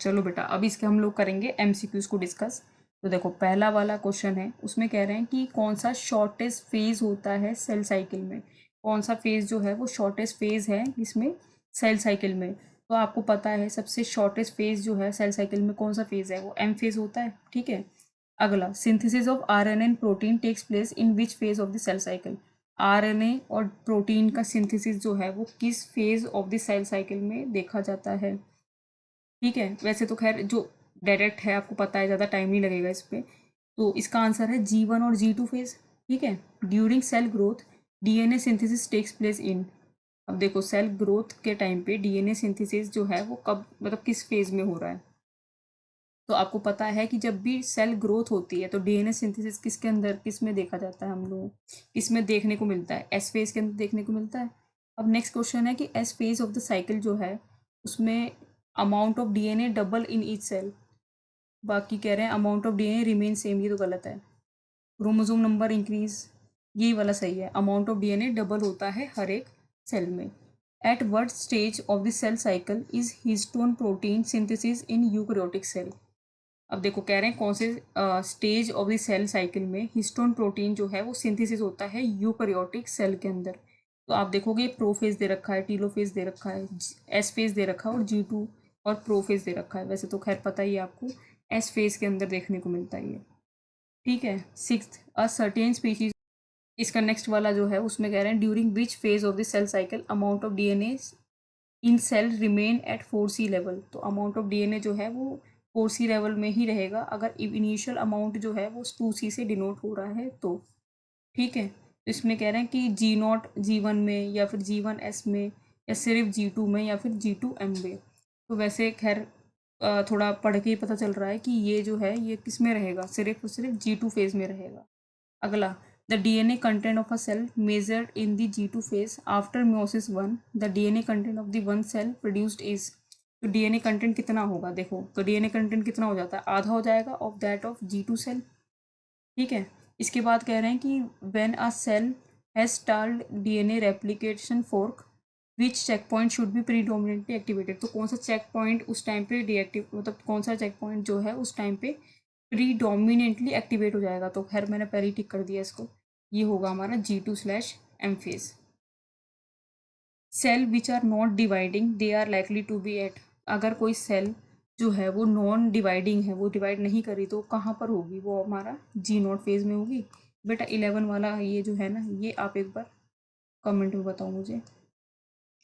चलो बेटा, अब इसके हम लोग करेंगे एमसीक्यूज को डिस्कस। तो देखो, पहला वाला क्वेश्चन है, उसमें कह रहे हैं कि कौन सा शॉर्टेस्ट फेज होता है सेल साइकिल में। कौन सा फेज जो है वो शॉर्टेस्ट फेज है इसमें, सेल साइकिल में। तो आपको पता है सबसे शॉर्टेस्ट फेज जो है सेल साइकिल में कौन सा फेज है, वो एम फेज होता है। ठीक है। अगला, synthesis of RNA and protein takes place in which phase of the cell cycle. RNA और प्रोटीन का सिंथेसिस जो है वो किस phase of the cell cycle में देखा जाता है। ठीक है। वैसे तो खैर जो डायरेक्ट है आपको पता है, ज़्यादा टाइम नहीं लगेगा इस पर। तो इसका आंसर है G1 और G2 फेज। ठीक है। During cell growth DNA synthesis takes place in. अब देखो, सेल ग्रोथ के टाइम पे डीएनए सिंथेसिस जो है वो कब, मतलब किस फेज में हो रहा है। तो आपको पता है कि जब भी सेल ग्रोथ होती है तो डीएनए सिंथेसिस किसके अंदर, किस में देखा जाता है, हम लोग किस में देखने को मिलता है, एस फेज के अंदर देखने को मिलता है। अब नेक्स्ट क्वेश्चन है कि S phase of the cycle जो है उसमें amount of DNA double in each cell. बाकी कह रहे हैं amount of DNA remain same, ये तो गलत है। क्रोमोसोम नंबर इंक्रीज, यही वाला सही है। अमाउंट ऑफ डीएनए डबल होता है हर एक सेल में। At what stage of the cell cycle is histone protein synthesis in eukaryotic cell. अब देखो, कह रहे हैं कौन से stage of the cell cycle में हिस्टोन प्रोटीन जो है वो सिंथेसिस होता है यूकैरियोटिक सेल के अंदर। तो आप देखोगे प्रोफेज दे रखा है, टीलोफेज दे रखा है, एस फेज दे रखा है और G2 और प्रोफेज दे रखा है। वैसे तो खैर पता ही है आपको, एस फेज के अंदर देखने को मिलता है ये। ठीक है। Sixth, a certain species. इसका नेक्स्ट वाला जो है उसमें कह रहे हैं during which phase of the cell cycle amount of DNA in cell remain at 4C level. तो अमाउंट ऑफ डीएनए जो है वो 4C लेवल में ही रहेगा अगर इनिशियल अमाउंट जो है वो 2C से डिनोट हो रहा है तो। ठीक है। तो इसमें कह रहे हैं कि G0 G1 में, या फिर G1S में, या सिर्फ G2 में, या फिर G2M में। तो वैसे खैर थोड़ा पढ़ के ही पता चल रहा है कि ये जो है ये किस में रहेगा, सिर्फ और सिर्फ G2 फेज में रहेगा। अगला, the DNA content of a cell measured in the G2 phase after meiosis 1, the DNA content of the one cell produced is. तो डीएनए कंटेंट कितना होगा, देखो तो डीएनए कंटेंट कितना हो जाता है, आधा हो जाएगा of that of G2 cell. ठीक है। इसके बाद कह रहे हैं कि when a cell has start DNA replication fork which check point should be predominantly activated. तो कौन सा चेक पॉइंट उस टाइम पे डीएक्टिव, मतलब कौन सा चेक पॉइंट जो है उस टाइम पे प्रीडोमिनेटली एक्टिवेट हो जाएगा। तो खैर मैंने पहले ही टिक कर दिया इसको, ये होगा हमारा G2/M phase. Cell which are not dividing they are likely to be at. अगर कोई सेल जो है वो नॉन डिवाइडिंग है, वो डिवाइड नहीं करी, तो कहाँ पर होगी, वो हमारा G0 फेज में होगी। बेटा 11 वाला ये जो है ना, ये आप एक बार कमेंट में बताओ मुझे,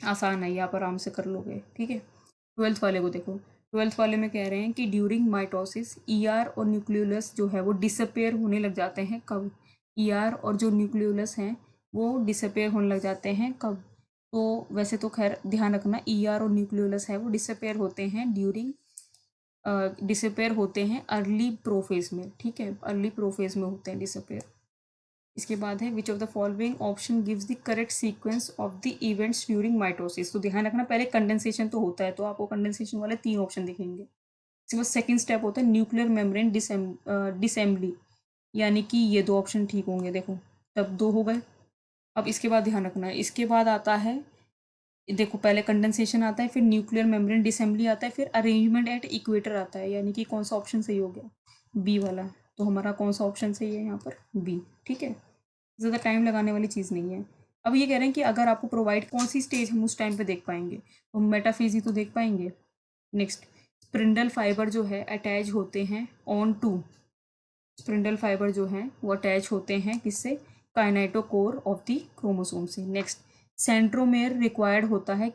आसान है ये, आप आराम से कर लोगे। ठीक है। ट्वेल्थ वाले को देखो, ट्वेल्थ वाले में कह रहे हैं कि ड्यूरिंग माइटोसिस ER और न्यूक्लियोलस जो है वो डिसअपेयर होने लग जाते हैं कब। ER और जो न्यूक्लियोलस हैं वो डिसअपेयर होने लग जाते हैं कब। तो वैसे तो खैर ध्यान रखना, ER और न्यूक्लियोलस है वो डिसअपेयर होते हैं ड्यूरिंग, डिसअपेयर होते हैं अर्ली प्रोफेज में। ठीक है, अर्ली प्रोफेज में होते हैं डिसअपेयर। इसके बाद है विच of the following option gives the correct sequence of the events during mitosis. तो ध्यान रखना, पहले कंडेंसेशन तो होता है, तो आपको कंडेंसेशन वाले 3 ऑप्शन दिखेंगे। इसके बाद सेकंड स्टेप होता है न्यूक्लियर मेम्ब्रेन डिसेंबली, यानी कि ये 2 ऑप्शन ठीक होंगे। देखो तब 2 हो गए। अब इसके बाद ध्यान रखना है, इसके बाद आता है, देखो पहले कंडेंसेशन आता है, फिर न्यूक्लियर मेम्ब्रेन डिसेंबली आता है, फिर अरेंजमेंट एट इक्वेटर आता है। यानी कि कौन सा ऑप्शन सही हो गया, बी वाला। तो हमारा कौन सा ऑप्शन सही है यहाँ पर, बी। ठीक है, ज़्यादा टाइम लगाने वाली चीज़ नहीं है। अब ये कह रहे हैं कि अगर आपको प्रोवाइड, कौन सी स्टेज हम उस टाइम पे देख पाएंगे, तो मेटाफेज ही तो देख पाएंगे। नेक्स्ट, स्प्रिंडल फाइबर जो है अटैच होते हैं ऑन टू, स्प्रिंडल फाइबर जो हैं वो अटैच होते हैं किससे, काइनेटोकोर ऑफ द क्रोमोसोम से। नेक्स्ट, सेंट्रोमेयर रिक्वायर्ड होता है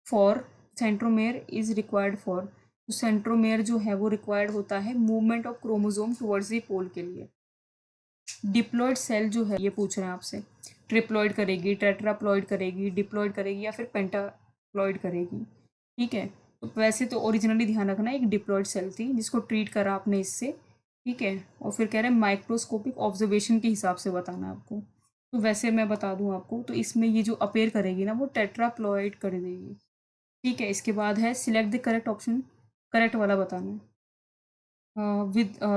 for, centromere is required for, तो सेंट्रोमेयर जो है वो रिक्वायर्ड होता है movement of chromosome towards the pole के लिए। डिप्लॉयड सेल जो है, ये पूछ रहे हैं आपसे, ट्रिप्लॉयड करेगी, टेट्राप्लॉयड करेगी, डिप्लॉयड करेगी, या फिर पेंटाप्लॉयड करेगी। ठीक है। तो वैसे तो ओरिजिनली ध्यान रखना एक डिप्लॉयड सेल थी जिसको ट्रीट करा आपने इससे। ठीक है। और फिर कह रहे हैं माइक्रोस्कोपिक ऑब्जर्वेशन के हिसाब से बताना है आपको। तो वैसे मैं बता दूं आपको, तो इसमें ये जो अपेयर करेगी ना वो टेट्राप्लॉयड कर देगी। ठीक है। इसके बाद है select the correct option, correct वाला बताना है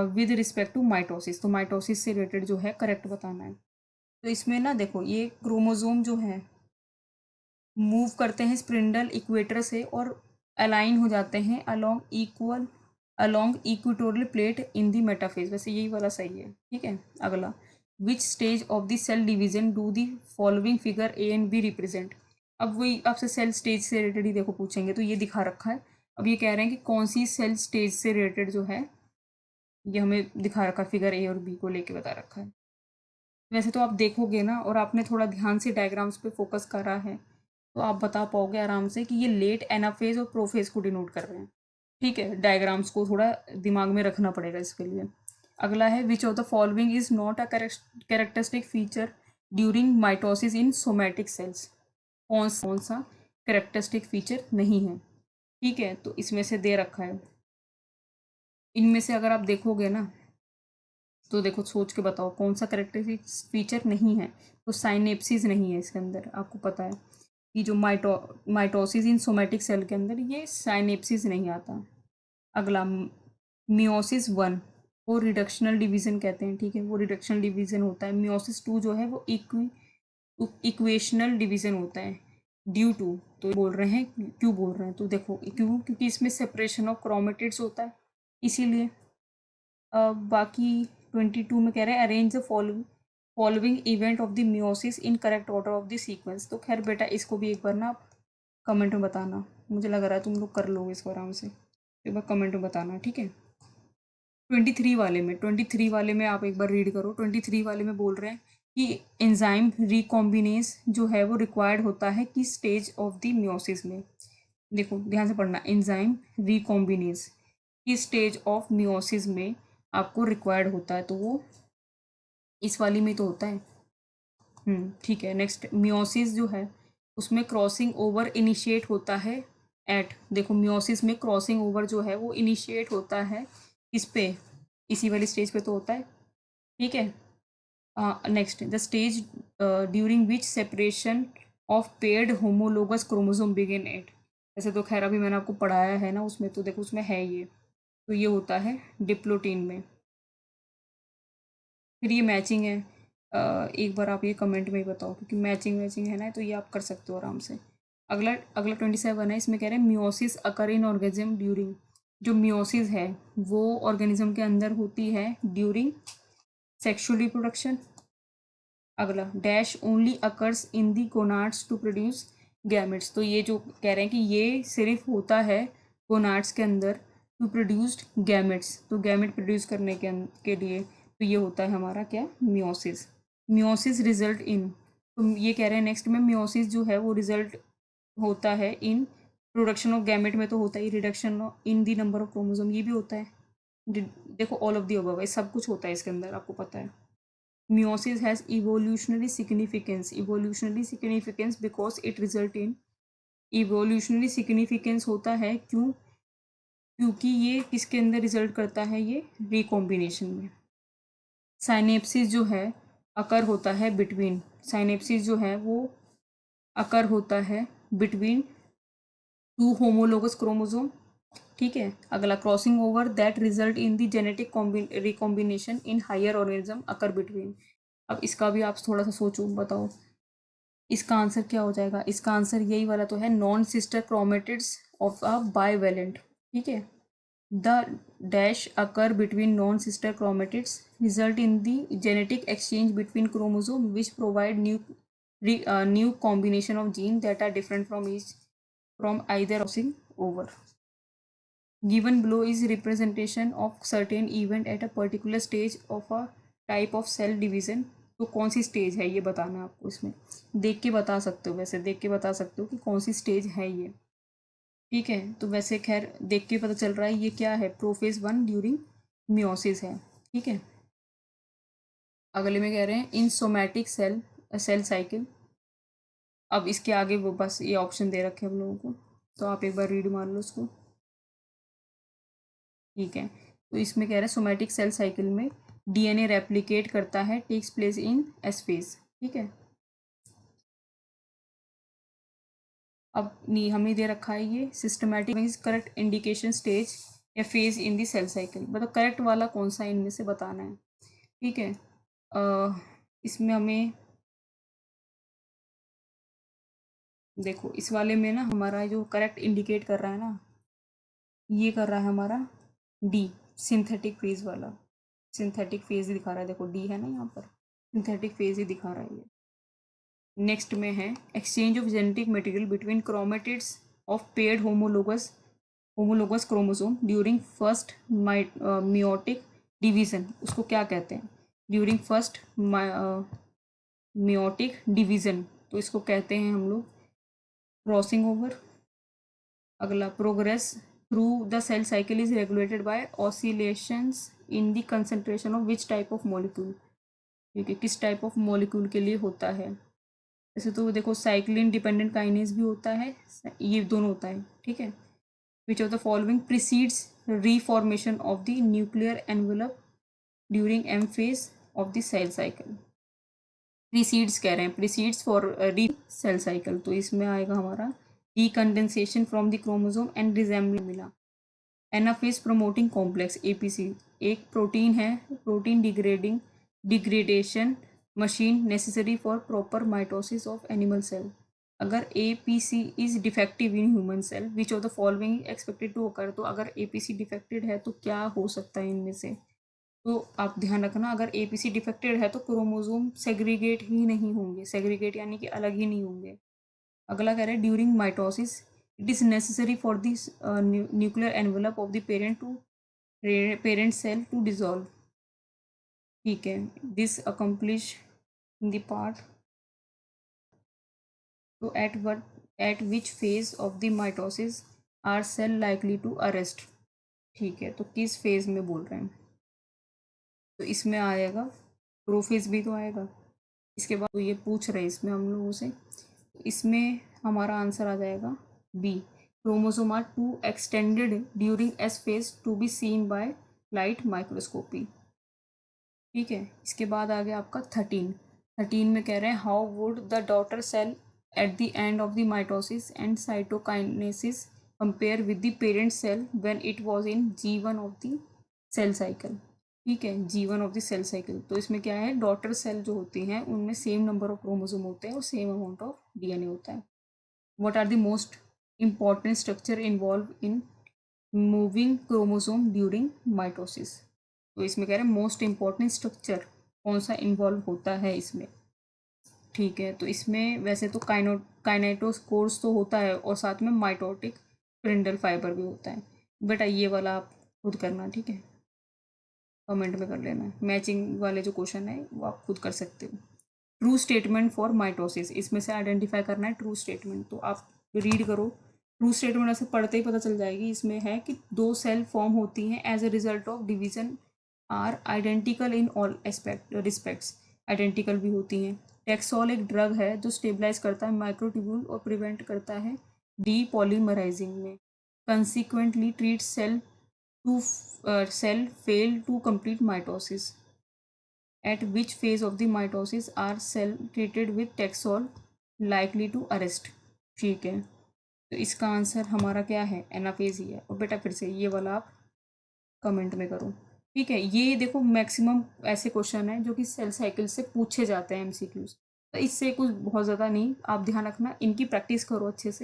विद रिस्पेक्ट टू माइटोसिस। तो माइटोसिस से रिलेटेड जो है करेक्ट बताना है। तो इसमें ना देखो, ये क्रोमोसोम जो है मूव करते हैं स्प्रिंडल इक्वेटर से और अलाइन हो जाते हैं along equatorial plate in the metaphase. वैसे यही वाला सही है, ठीक है। अगला, which stage of the cell division do the following figure A and B represent. अब वही आपसे सेल स्टेज से रिलेटेड ही देखो पूछेंगे, तो ये दिखा रखा है। अब ये कह रहे हैं कि कौन सी सेल स्टेज से रिलेटेड जो है ये हमें दिखा रखा, फिगर ए और बी को लेके बता रखा है। वैसे तो आप देखोगे ना, और आपने थोड़ा ध्यान से डायग्राम्स पे फोकस करा है, तो आप बता पाओगे आराम से कि ये लेट एनाफेज और प्रोफेज को डिनोट कर रहे हैं। ठीक है, डायग्राम्स को थोड़ा दिमाग में रखना पड़ेगा इसके लिए। अगला है, विच of the following is not a characteristic feature during mitosis in somatic cells. कौन सा कैरेक्टरिस्टिक फीचर नहीं है। ठीक है, तो इसमें से दे रखा है, इनमें से अगर आप देखोगे ना, तो देखो सोच के बताओ कौन सा कैरेक्टरिस्टिक फीचर नहीं है। तो साइनेप्सिस नहीं है इसके अंदर, आपको पता है कि जो माइटोसिस इन सोमैटिक सेल के अंदर ये साइनेप्सिस नहीं आता। अगला, मियोसिस वन वो रिडक्शनल डिवीजन कहते हैं, ठीक है, वो रिडक्शनल डिवीजन होता है। मियोसिस टू जो है वो इक्वेशनल डिवीजन होता है। ड्यू टू, तो बोल रहे हैं क्यों बोल रहे हैं, तो देखो क्यों, क्योंकि इसमें सेपरेशन ऑफ क्रोमेटिड्स होता है, इसीलिए। बाकी 22 में कह रहे हैं, arrange the following event of the meiosis in correct order of the sequence. तो खैर बेटा इसको भी एक बार ना आप कमेंट में बताना, मुझे लग रहा है तुम लोग कर लोगे इसको आराम से, एक बार कमेंट में बताना, ठीक है। 23 वाले में आप एक बार रीड करो। 23 वाले में बोल रहे हैं कि एंजाइम रिकॉम्बिनेज जो है वो रिक्वायर्ड होता है कि स्टेज ऑफ द मियोसिस में। देखो ध्यान से पढ़ना, एंजाइम रिकॉम्बिनेज किस स्टेज ऑफ मियोसिस में आपको रिक्वायर्ड होता है, तो वो इस वाली में तो होता है। ठीक है। नेक्स्ट, मियोसिस जो है उसमें क्रॉसिंग ओवर इनिशिएट होता है एट, देखो मियोसिस में क्रॉसिंग ओवर जो है वो इनिशिएट होता है इस पे, इसी वाली स्टेज पे तो होता है, ठीक है। Next, the stage during which separation of paired homologous chromosome begin eight. ऐसे तो खैर अभी मैंने आपको पढ़ाया है ना, उसमें तो देखो उसमें है ये, तो ये होता है डिप्लोटीन में। फिर ये मैचिंग है, एक बार आप ये कमेंट में ही बताओ, क्योंकि मैचिंग है ना, तो ये आप कर सकते हो आराम से। अगला अगला 27 है, इसमें कह रहे हैं meiosis occur in organism during. जो मियोसिस है वो ऑर्गेनिज्म के अंदर होती है ड्यूरिंग सेक्सुअल रिप्रोडक्शन। अगला, dash only occurs in the gonads to produce gametes. तो ये जो कह रहे हैं कि ये सिर्फ होता है गोनाड्स के अंदर टू प्रोड्यूस्ड गैमेट्स, तो गैमेट प्रोड्यूस करने के लिए, तो ये होता है हमारा क्या, मियोसिस। मियोसिस रिजल्ट इन, तो ये कह रहे हैं नेक्स्ट में, मियोसिस जो है वो रिजल्ट होता है इन प्रोडक्शन ऑफ गैमेट में तो होता ही, reduction in the number of chromosome ये भी होता है। देखो ऑल ऑफ दी अबव है, सब कुछ होता है इसके अंदर, आपको पता है। Meiosis has evolutionary significance because it result in, evolutionary significance होता है क्यों, क्योंकि ये किसके अंदर रिजल्ट करता है, ये रिकॉम्बिनेशन में। साइनेप्सिस जो है अकर होता है बिटवीन, साइनेप्सिस जो है वो अकर होता है बिटवीन टू होमोलोगस क्रोमोसोम, ठीक है। अगला, crossing over that result in the genetic recombination in higher organism occur between. अब इसका भी आप थोड़ा सा सोचो, बताओ इसका आंसर क्या हो जाएगा। इसका आंसर यही वाला तो है, non sister chromatids of a bivalent, ठीक है। The dash occur between non sister chromatids result in the genetic exchange between chromosome which provide new combination of gene that are different from either crossing over. Given below is representation of certain event at a particular stage of a type of cell division। तो कौन सी stage है ये बताना है आपको, इसमें देख के बता सकते हो, वैसे देख के बता सकते हो कि कौन सी स्टेज है ये, ठीक है। तो वैसे खैर देख के पता चल रहा है ये क्या है, प्रोफेज वन ड्यूरिंग मियोसिस है, ठीक है। अगले में कह रहे हैं इन सोमैटिक सेल साइकिल। अब इसके आगे वो बस ये ऑप्शन दे रखे हैं हम लोगों को, तो आप एक बार रीड मार लो उसको, ठीक है। तो इसमें कह रहा है सोमैटिक सेल साइकिल में डीएनए रेप्लिकेट करता है, takes place in S phase, ठीक है। अब नहीं हमें दे रखा है ये systematic means correct indication stage या phase in the cell cycle, मतलब करेक्ट वाला कौन सा इनमें से बताना है, ठीक है। इसमें हमें देखो इस वाले में ना हमारा जो करेक्ट इंडिकेट कर रहा है ना, ये कर रहा है हमारा डी, सिंथेटिक फेज वाला। सिंथेटिक फेज ही दिखा रहा है, देखो डी है ना यहाँ पर, सिंथेटिक फेज ही दिखा रहा है ये। नेक्स्ट में है exchange of genetic material between chromatids of paired homologous chromosome during first meiotic division. उसको क्या कहते हैं? ड्यूरिंग फर्स्ट मियोटिक डिवीजन, तो इसको कहते हैं हम लोग क्रॉसिंग ओवर। अगला, progress through the cell cycle is regulated by oscillations in the concentration of which type of molecule. ठीक है, किस टाइप ऑफ मॉलिक्यूल के लिए होता है? ऐसे तो देखो साइक्लिन डिपेंडेंट काइनेज भी होता है, ये दोनों होता है। ठीक है, विच of the following precedes reformation of the nuclear envelope during M phase of the cell cycle। Precedes कह रहे हैं, precedes for re cell cycle, तो इसमें आएगा हमारा decondensation from the chromosome and resembling मिला। एनाफेज प्रोमोटिंग कॉम्प्लेक्स एपीसी एक protein है, protein degradation machine necessary for proper mitosis of animal cell. अगर APC is defective in human cell which of the following expected to occur. तो अगर APC defected है तो क्या हो सकता है इनमें से? तो आप ध्यान रखना, अगर एपीसी डिफेक्टेड है तो क्रोमोसोम सेग्रीगेट ही नहीं होंगे, सेग्रीगेट यानी कि अलग ही नहीं होंगे। अगला कह रहे हैं during mitosis it is necessary for this nuclear envelope of the parent cell to dissolve. ठीक है, this accomplish in the part. तो at which phase of the mitosis are cell likely to arrest. ठीक है, तो किस phase में बोल रहे हैं? तो इसमें आएगा प्रोफेज भी तो आएगा। इसके बाद तो ये पूछ रहे हैं इसमें हम लोगों से, इसमें हमारा आंसर आ जाएगा B, chromosome are too extended during S phase to be seen by light microscopy. ठीक है, इसके बाद आ गया आपका 13 में कह रहे हैं how would the daughter cell at the end of the mitosis and cytokinesis compare with the parent cell when it was in G1 of the cell cycle. ठीक है, G1 of the cell cycle, तो इसमें क्या है, daughter cell जो होती हैं उनमें सेम नंबर ऑफ क्रोमोसोम होते हैं और सेम अमाउंट ऑफ डीएनए होता है। What are the most important structure involve in moving chromosome during mitosis. तो इसमें कह रहे हैं मोस्ट इंपॉर्टेंट स्ट्रक्चर कौन सा इन्वॉल्व होता है इसमें। ठीक है, तो इसमें वैसे तो काइनेटोस्कोर्स तो होता है और साथ में माइटोटिक स्पिंडल फाइबर भी होता है। बेटा ये वाला आप खुद करना, ठीक है, कमेंट में कर लेना। मैचिंग वाले जो क्वेश्चन है वो आप खुद कर सकते हो। ट्रू स्टेटमेंट फॉर माइटोसिस, इसमें से आइडेंटिफाई करना है ट्रू स्टेटमेंट, तो आप रीड करो। ट्रू स्टेटमेंट ऐसे पढ़ते ही पता चल जाएगी। इसमें है कि दो सेल फॉर्म होती हैं as a result of division are identical in all respects, identical भी होती हैं। टेक्सोल एक ड्रग है जो स्टेबलाइज करता है माइक्रोट्यूब्यूल और प्रिवेंट करता है डीपॉलीमराइजिंग में। Consequently treat cell fail to complete mitosis। At which phase of the mitosis are cell treated with Taxol likely to arrest। ठीक है, तो इसका आंसर हमारा क्या है, एनाफेज ही है। और बेटा फिर से ये वाला आप कमेंट में करो। ठीक है, ये देखो मैक्सिमम ऐसे क्वेश्चन हैं जो कि सेल साइकिल से पूछे जाते हैं एमसीक्यूज, तो इससे कुछ बहुत ज़्यादा नहीं, आप ध्यान रखना, इनकी प्रैक्टिस करो अच्छे से।